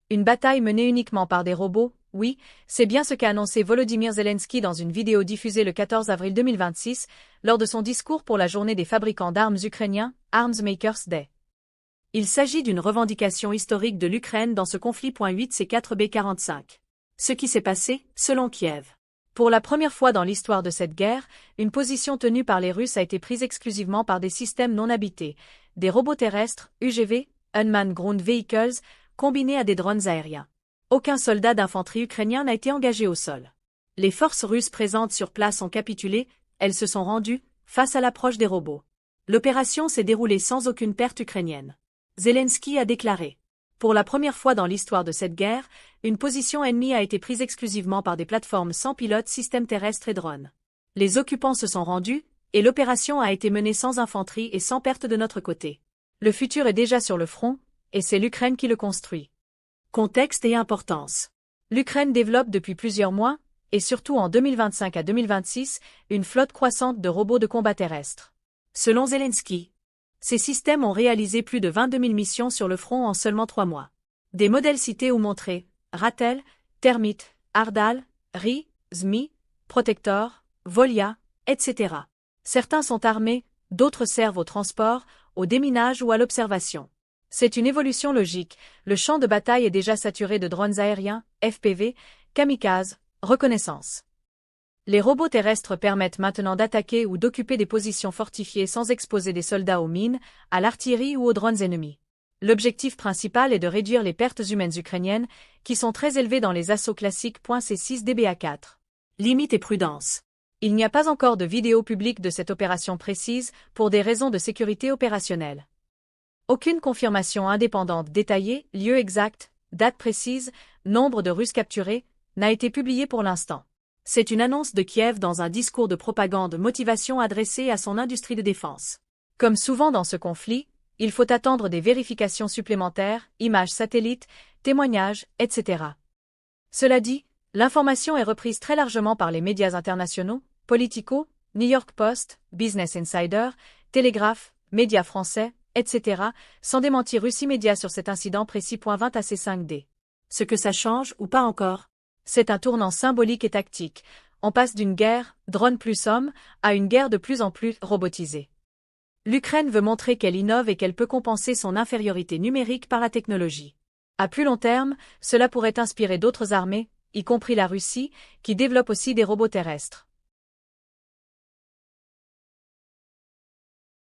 Une bataille menée uniquement par des robots, oui, c'est bien ce qu'a annoncé Volodymyr Zelensky dans une vidéo diffusée le 14 avril 2026, lors de son discours pour la journée des fabricants d'armes ukrainiens, Arms Makers Day. Il s'agit d'une revendication historique de l'Ukraine dans ce conflit. 8C4B45. Ce qui s'est passé, selon Kiev. Pour la première fois dans l'histoire de cette guerre, une position tenue par les Russes a été prise exclusivement par des systèmes non habités, des robots terrestres, UGV, Unmanned Ground Vehicles, combinés à des drones aériens. Aucun soldat d'infanterie ukrainien n'a été engagé au sol. Les forces russes présentes sur place ont capitulé, elles se sont rendues, face à l'approche des robots. L'opération s'est déroulée sans aucune perte ukrainienne. Zelensky a déclaré. Pour la première fois dans l'histoire de cette guerre, une position ennemie a été prise exclusivement par des plateformes sans pilote, systèmes terrestres et drones. Les occupants se sont rendus, et l'opération a été menée sans infanterie et sans perte de notre côté. Le futur est déjà sur le front, et c'est l'Ukraine qui le construit. Contexte et importance. L'Ukraine développe depuis plusieurs mois, et surtout en 2025 à 2026, une flotte croissante de robots de combat terrestres. Selon Zelensky, ces systèmes ont réalisé plus de 22 000 missions sur le front en seulement 3 mois. Des modèles cités ou montrés, Ratel, Termite, Ardal, Ri, Zmi, Protector, Volia, etc. Certains sont armés, d'autres servent au transport, au déminage ou à l'observation. C'est une évolution logique, le champ de bataille est déjà saturé de drones aériens, FPV, kamikazes, reconnaissance. Les robots terrestres permettent maintenant d'attaquer ou d'occuper des positions fortifiées sans exposer des soldats aux mines, à l'artillerie ou aux drones ennemis. L'objectif principal est de réduire les pertes humaines ukrainiennes, qui sont très élevées dans les assauts classiques. C6DBA4. Limite et prudence. Il n'y a pas encore de vidéo publique de cette opération précise, pour des raisons de sécurité opérationnelle. Aucune confirmation indépendante détaillée, lieu exact, date précise, nombre de Russes capturés, n'a été publiée pour l'instant. C'est une annonce de Kiev dans un discours de propagande motivation adressé à son industrie de défense. Comme souvent dans ce conflit, il faut attendre des vérifications supplémentaires, images satellites, témoignages, etc. Cela dit, l'information est reprise très largement par les médias internationaux, Politico, New York Post, Business Insider, Telegraph, médias français, etc., sans démentir russes immédiat sur cet incident précis. 20AC5D. Ce que ça change ou pas encore? C'est un tournant symbolique et tactique. On passe d'une guerre, drone plus homme, à une guerre de plus en plus robotisée. L'Ukraine veut montrer qu'elle innove et qu'elle peut compenser son infériorité numérique par la technologie. À plus long terme, cela pourrait inspirer d'autres armées, y compris la Russie, qui développe aussi des robots terrestres.